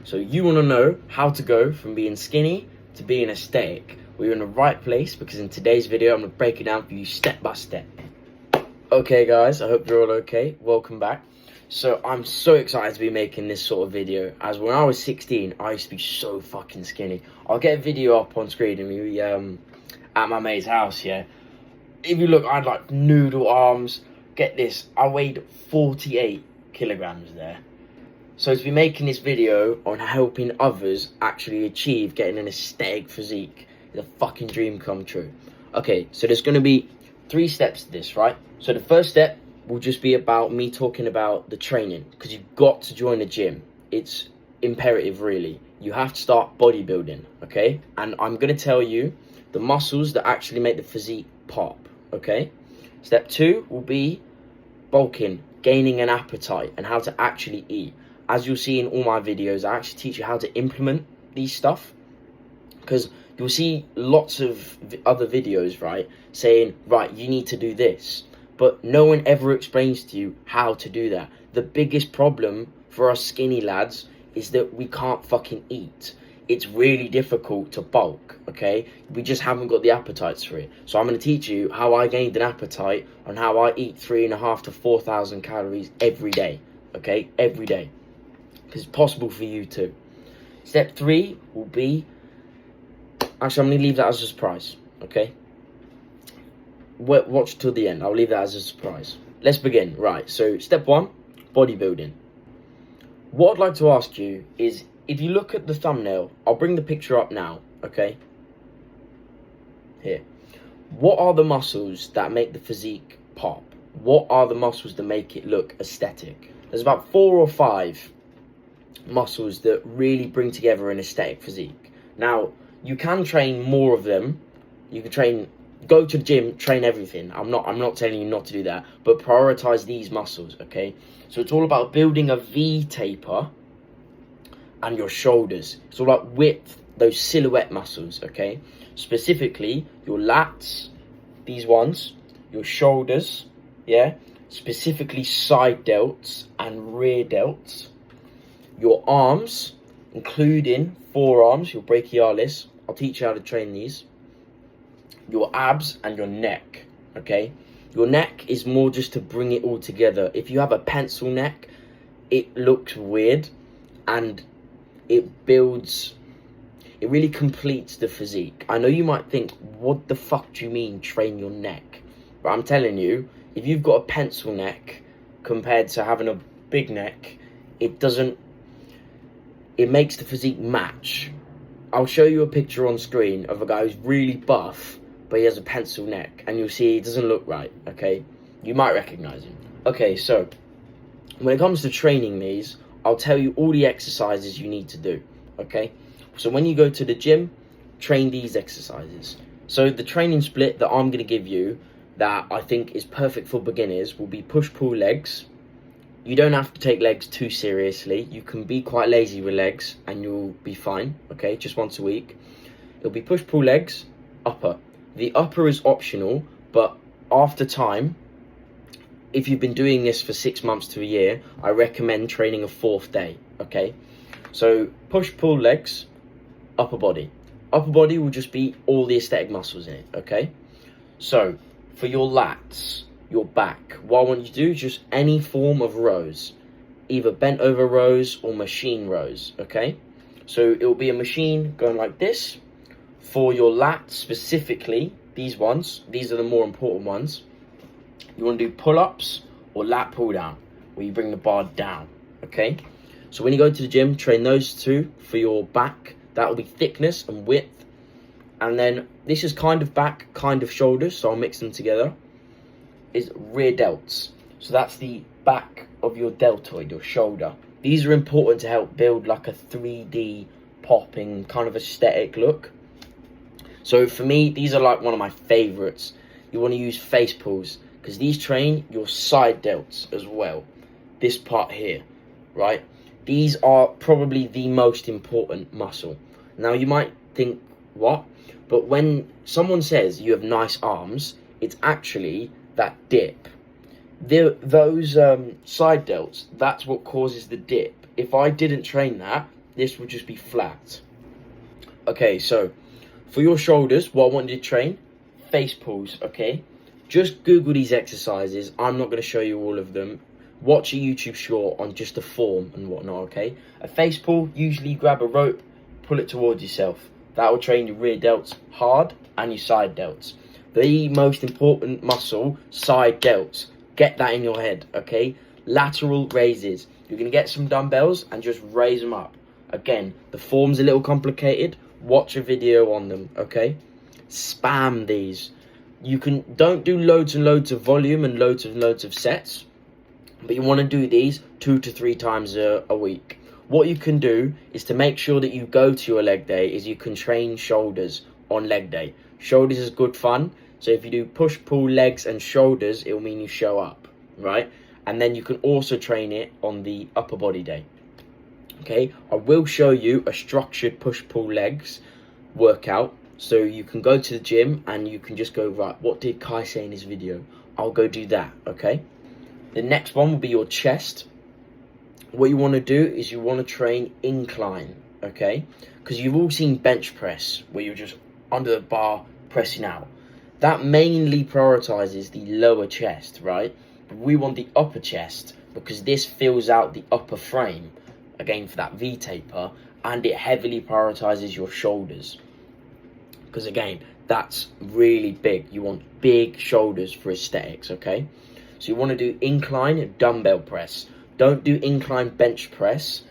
So you want to know how to go from being skinny to being aesthetic. Well, you're in the right place, because in today's video I'm going to break it down for you step by step. Okay guys, I hope you're all okay. Welcome back. So I'm so excited to be making this sort of video, as when I was 16 I used to be so fucking skinny. I'll get a video up on screen of me at my mate's house, yeah. If you look, I had like noodle arms. Get this, I weighed 48 kilograms there. So to be making this video on helping others actually achieve getting an aesthetic physique is a fucking dream come true. Okay, so there's going to be 3 steps to this, right? So the first step will just be about me talking about the training, because you've got to join the gym. It's imperative, really. You have to start bodybuilding, okay? And I'm going to tell you the muscles that actually make the physique pop, okay? Step 2 will be bulking, gaining an appetite, and how to actually eat. As you'll see in all my videos, I actually teach you how to implement these stuff, because you'll see lots of other videos, right, saying, right, you need to do this, but no one ever explains to you how to do that. The biggest problem for us skinny lads is that we can't fucking eat. It's really difficult to bulk, okay? We just haven't got the appetites for it. So I'm going to teach you how I gained an appetite and how I eat 3,500 to 4,000 calories every day, okay? Every day. Because it's possible for you too. Step 3 will be, actually I'm going to leave that as a surprise, okay? Watch till the end, I'll leave that as a surprise. Let's begin. Right, so step 1, bodybuilding. What I'd like to ask you is, if you look at the thumbnail, I'll bring the picture up now, okay? Here. What are the muscles that make the physique pop? What are the muscles that make it look aesthetic? There's about 4 or 5 muscles that really bring together an aesthetic physique. Now, you can train more of them. You can go to the gym, train everything. I'm not telling you not to do that, but prioritize these muscles, okay? So it's all about building a V taper and your shoulders. It's all about width, those silhouette muscles, okay? Specifically, your lats, these ones, your shoulders, yeah? Specifically side delts and rear delts. Your arms, including forearms, your brachialis. I'll teach you how to train these. Your abs and your neck, okay? Your neck is more just to bring it all together. If you have a pencil neck, it looks weird, and it really completes the physique. I know you might think, what the fuck do you mean train your neck? But I'm telling you, if you've got a pencil neck compared to having a big neck, it makes the physique match. I'll show you a picture on screen of a guy who's really buff, but he has a pencil neck, and you'll see it doesn't look right, okay? You might recognize him. Okay, so when it comes to training these, I'll tell you all the exercises you need to do, okay? So when you go to the gym, train these exercises. So the training split that I'm going to give you that I think is perfect for beginners will be push-pull legs. You don't have to take legs too seriously. You can be quite lazy with legs and you'll be fine, okay? Just once a week. It'll be push-pull legs, upper. The upper is optional, but after time, if you've been doing this for 6 months to a year, I recommend training a 4th day, okay? So push-pull legs, upper body. Upper body will just be all the aesthetic muscles in it, okay? So for your lats, your back, what I want you to do is just any form of rows, either bent over rows or machine rows, okay? So it will be a machine going like this. For your lats specifically, these ones, these are the more important ones. You want to do pull-ups or lat pull-down, where you bring the bar down, okay? So when you go to the gym, train those 2 for your back. That will be thickness and width. And then this is kind of back, kind of shoulders, so I'll mix them together. Is rear delts. So that's the back of your deltoid, your shoulder. These are important to help build like a 3D popping kind of aesthetic look. So for me, these are like one of my favorites. You want to use face pulls, because these train your side delts as well. This part here, right? These are probably the most important muscle. Now you might think, what? But when someone says you have nice arms, it's actually that dip. Those side delts, that's what causes the dip. If I didn't train that, This will just be flat. Okay, so for your shoulders, what I want you to train, face pulls, okay? Just Google these exercises. I'm not going to show you all of them. Watch a YouTube short on just the form and whatnot, okay? A face pull, usually grab a rope, pull it towards yourself. That will train your rear delts hard and your side delts. The most important muscle, side delts. Get that in your head, okay? Lateral raises. You're going to get some dumbbells and just raise them up. Again, the form's a little complicated. Watch a video on them, okay? Spam these. Don't do loads and loads of volume and loads of sets, but you want to do these 2 to 3 times a week. What you can do is to make sure that you go to your leg day is you can train shoulders on leg day. Shoulders is good fun. So if you do push, pull, legs and shoulders, it will mean you show up, right? And then you can also train it on the upper body day. Okay, I will show you a structured push-pull legs workout. So you can go to the gym and you can just go, right, what did Kai say in his video? I'll go do that, okay? The next one will be your chest. What you want to do is you want to train incline, okay? Because you've all seen bench press where you're just under the bar pressing out. That mainly prioritizes the lower chest, right? But we want the upper chest because this fills out the upper frame, again for that V-taper, and it heavily prioritizes your shoulders. Because again, that's really big. You want big shoulders for aesthetics, okay? So you want to do incline dumbbell press. Don't do incline bench press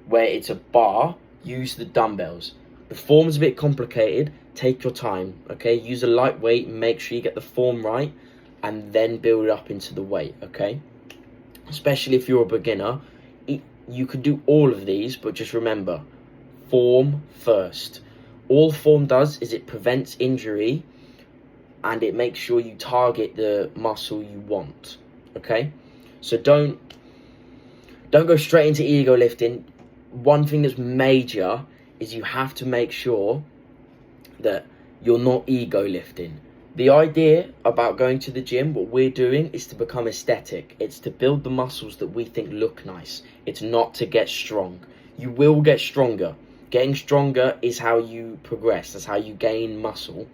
where it's a bar. Use the dumbbells. The form's a bit complicated. Take your time, okay? Use a light weight. Make sure you get the form right and then build it up into the weight, okay? Especially if you're a beginner. You can do all of these, but just remember, form first. All form does is it prevents injury and it makes sure you target the muscle you want, okay? So don't go straight into ego lifting. One thing that's major is you have to make sure that you're not ego lifting. The idea about going to the gym, what we're doing is to become aesthetic. It's to build the muscles that we think look nice. It's not to get strong. You will get stronger. Getting stronger is how you progress. That's how you gain muscle.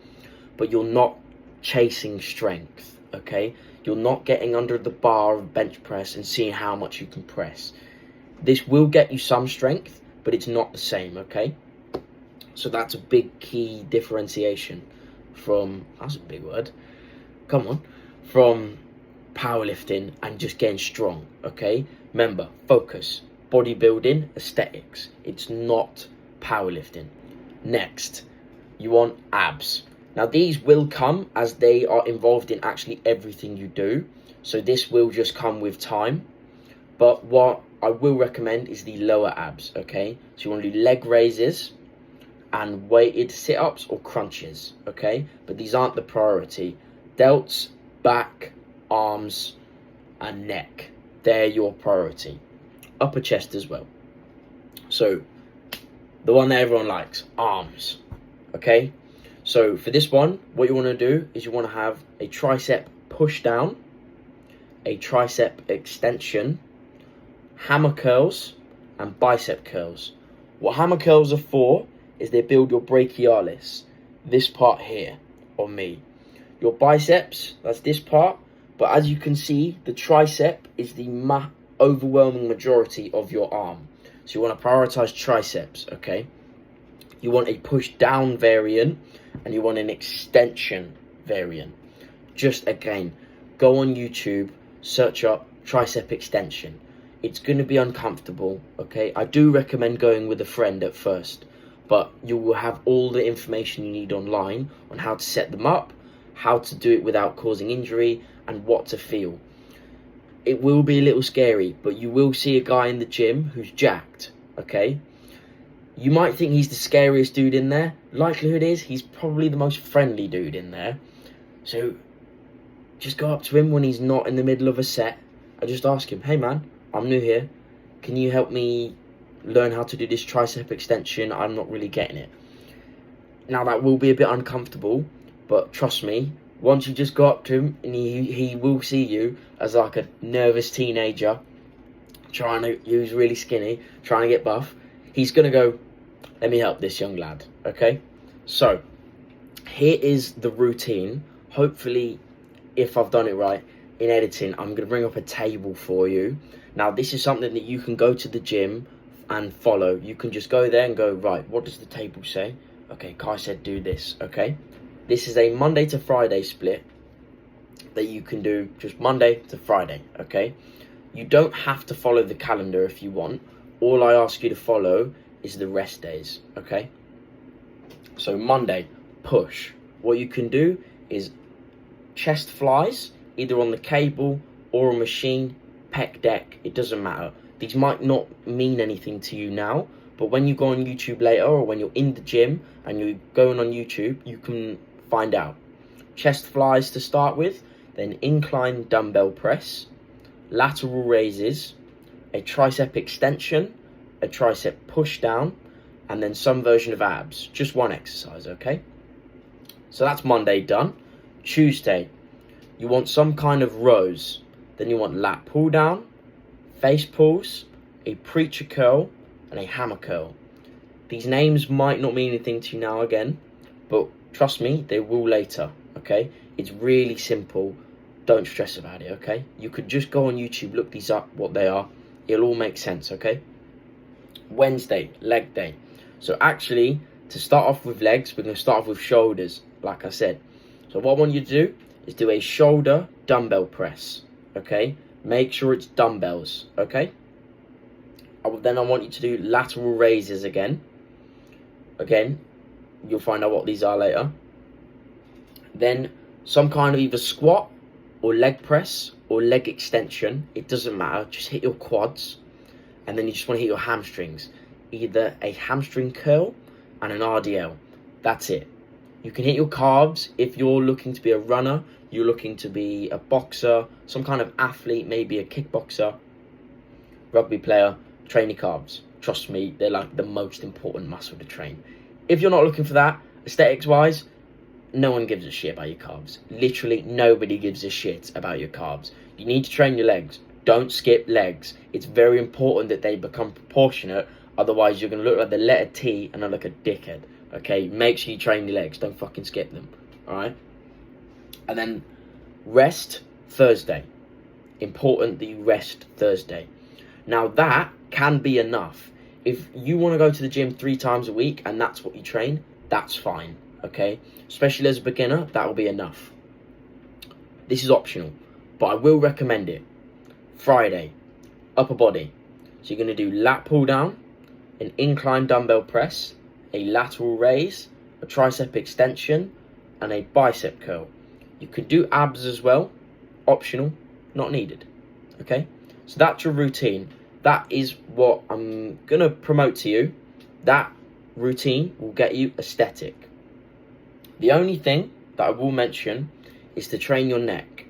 But you're not chasing strength, okay? You're not getting under the bar of bench press and seeing how much you can press. This will get you some strength, but it's not the same, okay? So that's a big key differentiation from, that's a big word, come on, from powerlifting and just getting strong, okay? Remember, focus, bodybuilding, aesthetics. It's not powerlifting. Next, you want abs. Now these will come as they are involved in actually everything you do. So this will just come with time. But what I will recommend is the lower abs, okay? So you want to do leg raises and weighted sit-ups or crunches, okay? But these aren't the priority. Delts, back, arms, and neck. They're your priority. Upper chest as well. So, the one that everyone likes, arms, okay? So, for this one, what you want to do is you want to have a tricep push down, a tricep extension, hammer curls, and bicep curls. What hammer curls are for is they build your brachialis, this part here on me. Your biceps, that's this part, but as you can see, the tricep is the overwhelming majority of your arm. So you want to prioritize triceps, okay? You want a push down variant and you want an extension variant. Just again, go on YouTube, search up tricep extension. It's going to be uncomfortable, okay? I do recommend going with a friend at first, but you will have all the information you need online on how to set them up, how to do it without causing injury, and what to feel. It will be a little scary, but you will see a guy in the gym who's jacked, okay? You might think he's the scariest dude in there. Likelihood is he's probably the most friendly dude in there. So just go up to him when he's not in the middle of a set and just ask him, hey man, I'm new here. Can you help me learn how to do this tricep extension? I'm not really getting it. Now that will be a bit uncomfortable, but trust me, once you just go up to him and he will see you as like a nervous teenager who's really skinny, trying to get buff, he's going to go, let me help this young lad, okay? So, here is the routine. Hopefully, if I've done it right, in editing, I'm going to bring up a table for you. Now, this is something that you can go to the gym and follow. You can just go there and go, right, what does the table say? Okay, Kai said do this, okay? This is a Monday to Friday split that you can do just Monday to Friday, okay? You don't have to follow the calendar if you want. All I ask you to follow is the rest days, okay? So Monday, push. What you can do is chest flies, either on the cable or a machine, pec deck, it doesn't matter. These might not mean anything to you now, but when you go on YouTube later, or when you're in the gym and you're going on YouTube, you can find out. Chest flies to start with, then incline dumbbell press, lateral raises, a tricep extension, a tricep push down, and then some version of abs. Just one exercise, okay? So that's Monday done. Tuesday, you want some kind of rows. Then you want lat pull down, face pulls, a preacher curl, and a hammer curl. These names might not mean anything to you now again, but trust me, they will later, okay? It's really simple. Don't stress about it, okay? You could just go on YouTube, look these up, what they are. It'll all make sense, okay? Wednesday, leg day. So actually, to start off with legs, we're going to start off with shoulders, like I said. So what I want you to do is do a shoulder dumbbell press, okay? Make sure it's dumbbells, okay? Then I want you to do lateral raises again. Again, you'll find out what these are later. Then some kind of either squat or leg press or leg extension. It doesn't matter. Just hit your quads. And then you just want to hit your hamstrings. Either a hamstring curl and an RDL. That's it. You can hit your calves if you're looking to be a runner, you're looking to be a boxer, some kind of athlete, maybe a kickboxer, rugby player. Train your calves. Trust me, they're like the most important muscle to train. If you're not looking for that, aesthetics-wise, no one gives a shit about your calves. Literally, nobody gives a shit about your calves. You need to train your legs. Don't skip legs. It's very important that they become proportionate. Otherwise, you're going to look like the letter T and look like a dickhead. Okay? Make sure you train your legs. Don't fucking skip them. Alright? And then, rest Thursday. Important that you rest Thursday. Now, that can be enough. If you want to go to the gym 3 times a week and that's what you train, that's fine, okay? Especially as a beginner, that will be enough. This is optional, but I will recommend it. Friday, upper body. So you're going to do lat pull down, an incline dumbbell press, a lateral raise, a tricep extension, and a bicep curl. You could do abs as well, optional, not needed, okay? So that's your routine. That is what I'm going to promote to you. That routine will get you aesthetic. The only thing that I will mention is to train your neck.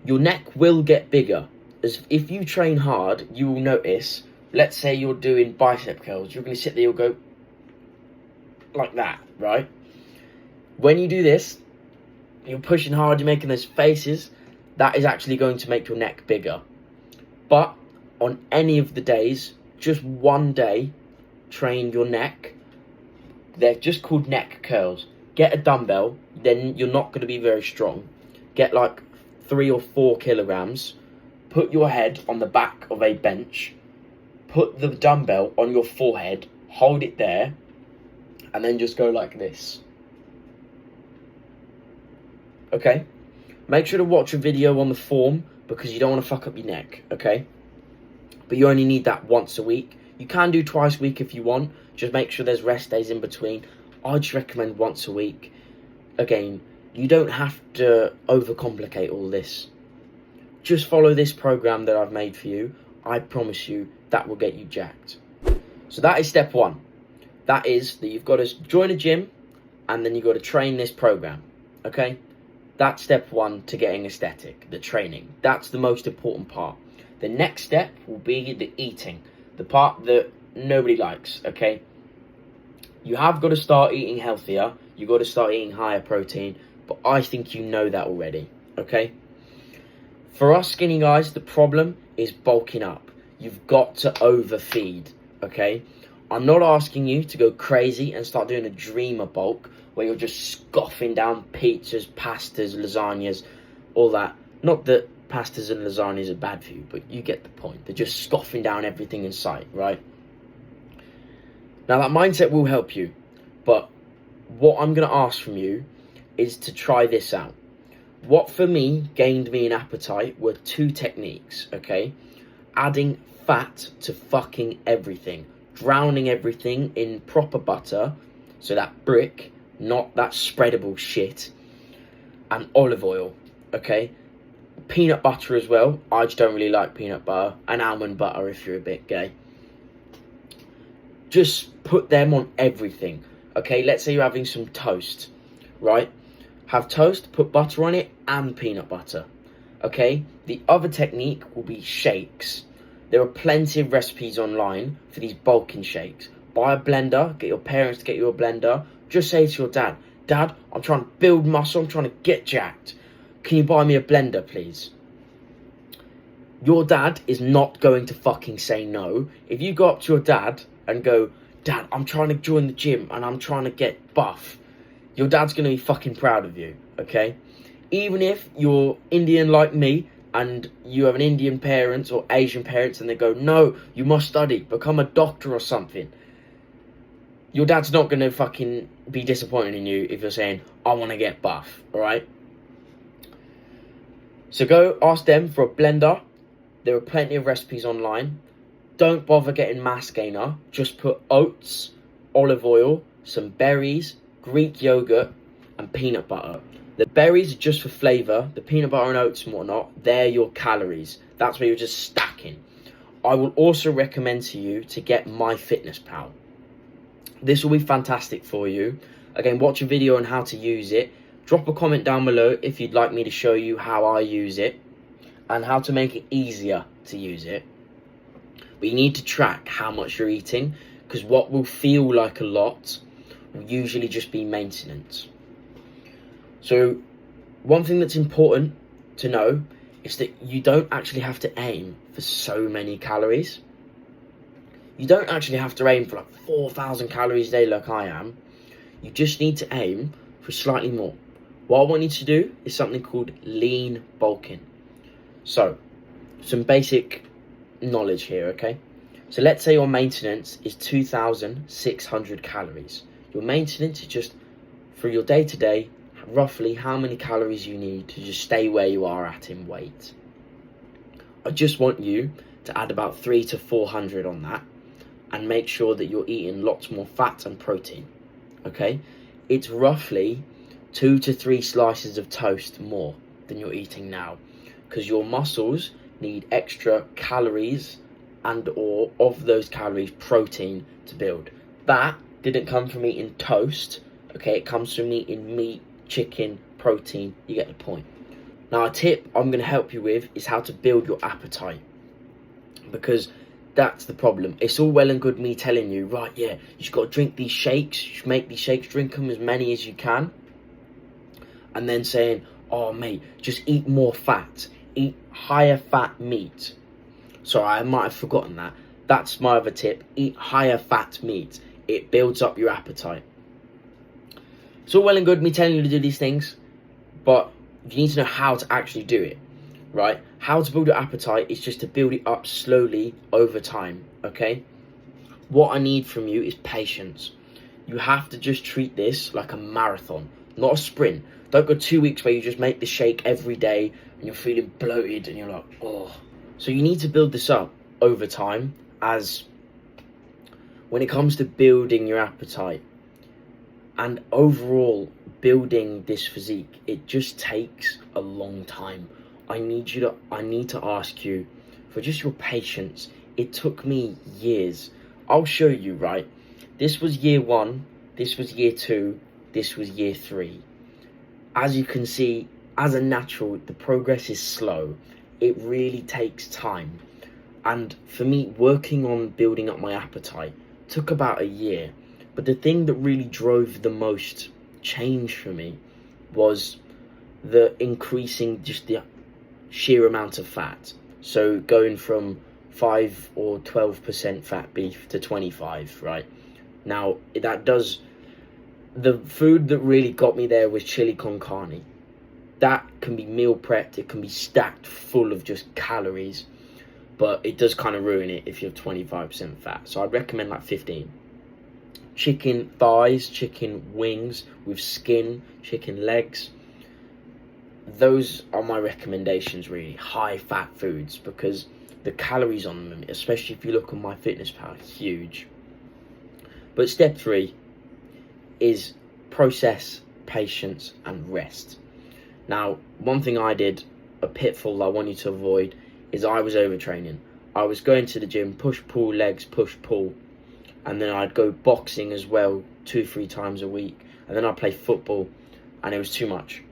Your neck will get bigger. As if you train hard, you will notice, let's say you're doing bicep curls, you're going to sit there, you'll go like that, right? When you do this, you're pushing hard, you're making those faces, that is actually going to make your neck bigger. But on any of the days, just one day, train your neck. They're just called neck curls. Get a dumbbell, then you're not going to be very strong. Get like 3 or 4 kilograms. Put your head on the back of a bench. Put the dumbbell on your forehead. Hold it there. And then just go like this. Okay? Make sure to watch a video on the form because you don't want to fuck up your neck, okay? But you only need that once a week. You can do twice a week if you want. Just make sure there's rest days in between. I just recommend once a week. Again, you don't have to overcomplicate all this. Just follow this program that I've made for you. I promise you that will get you jacked. So that is step 1. That is that you've got to join a gym and then you've got to train this program, okay? That's step 1 to getting aesthetic, the training. That's the most important part. The next step will be the eating, the part that nobody likes, okay? You have got to start eating healthier. You've got to start eating higher protein, but I think you know that already, okay? For us skinny guys, the problem is bulking up. You've got to overfeed. okay? I'm not asking you to go crazy and start doing a dreamer bulk where you're just scoffing down pizzas, pastas, lasagnas, all that. Not that pastas and lasagnas are bad for you, but you get the point. They're just scoffing down everything in sight, right? Now that mindset will help you, but what I'm going to ask from you is to try this out. What for me gained me an appetite were 2 techniques, okay? Adding fat to fucking everything. Drowning everything in proper butter, so that brick, not that spreadable shit, and olive oil, okay? Peanut butter as well. I just don't really like peanut butter, and almond butter if you're a bit gay. Just put them on everything, okay? Let's say you're having some toast, right? Have toast, put butter on it, and peanut butter, okay? The other technique will be shakes. There are plenty of recipes online for these bulking shakes. Buy a blender, get your parents to get you a blender. Just say to your dad, Dad, I'm trying to build muscle, I'm trying to get jacked. Can you buy me a blender, please? Your dad is not going to fucking say no. If you go up to your dad and go, Dad, I'm trying to join the gym and I'm trying to get buff, your dad's going to be fucking proud of you, okay? Even if you're Indian like me, and you have an Indian parents or Asian parents and they go, no, you must study, become a doctor or something. Your dad's not going to fucking be disappointed in you if you're saying, I want to get buff, alright? So go ask them for a blender. There are plenty of recipes online. Don't bother getting mass gainer. Just put oats, olive oil, some berries, Greek yogurt and peanut butter. The berries are just for flavour. The peanut butter and oats and whatnot, they're your calories. That's where you're just stacking. I will also recommend to you to get MyFitnessPal. This will be fantastic for you. Again, watch a video on how to use it. Drop a comment down below if you'd like me to show you how I use it and how to make it easier to use it. But you need to track how much you're eating, because what will feel like a lot will usually just be maintenance. So one thing that's important to know is that you don't actually have to aim for so many calories. You don't actually have to aim for like 4,000 calories a day like I am. You just need to aim for slightly more. What I want you to do is something called lean bulking. So, some basic knowledge here, okay? So let's say your maintenance is 2,600 calories. Your maintenance is just for your day-to-day, roughly how many calories you need to just stay where you are at in weight. I just want you to add about 300 to 400 on that and make sure that you're eating lots more fat and protein, okay? It's roughly 2 to 3 slices of toast more than you're eating now, because your muscles need extra calories and or of those calories protein to build. That didn't come from eating toast, okay? It comes from eating meat, chicken, protein. You get the point. Now a tip I'm going to help you with is how to build your appetite, because that's the problem. It's all well and good me telling you, right, yeah, you just got to drink these shakes, you should make these shakes, drink them as many as you can, and then saying, oh mate, just eat more fat, eat higher fat meat. Sorry, I might have forgotten that. That's my other tip. Eat higher fat meat. It builds up your appetite. It's all well and good me telling you to do these things, but you need to know how to actually do it, right? How to build your appetite is just to build it up slowly over time, okay? What I need from you is patience. You have to just treat this like a marathon, not a sprint. Don't go 2 weeks where you just make the shake every day and you're feeling bloated and you're like, oh. So you need to build this up over time, as when it comes to building your appetite and overall building this physique, it just takes a long time. I need to ask you for just your patience. It took me years. I'll show you, right? This was year 1, this was year 2, this was year 3. As you can see, as a natural, the progress is slow. It really takes time. And for me, working on building up my appetite took about a year. But the thing that really drove the most change for me was the increasing just the sheer amount of fat. So going from 5 or 12% fat beef to 25, right? Now, the food that really got me there was chili con carne. That can be meal prepped, it can be stacked full of just calories, but it does kind of ruin it if you're 25% fat. So I'd recommend like 15. Chicken thighs, chicken wings with skin, chicken legs. Those are my recommendations, really. High fat foods, because the calories on them, especially if you look on MyFitnessPal, are huge. But step 3 is process, patience, and rest. Now, one thing I did, a pitfall I want you to avoid, is I was overtraining. I was going to the gym, push, pull, legs, push, pull, and then I'd go boxing as well 2-3 times a week, and then I'd play football, and it was too much.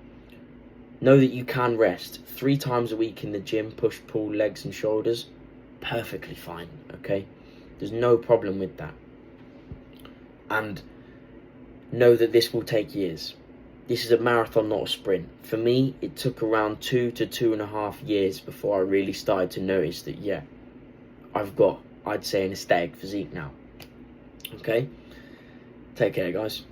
Know that you can rest 3 times a week in the gym, push, pull, legs and shoulders, perfectly fine, okay? There's no problem with that. And know that this will take years. This is a marathon, not a sprint. For me, it took around 2 to 2.5 years before I really started to notice that, yeah, I've got, I'd say, an aesthetic physique now. Okay? Take care, guys.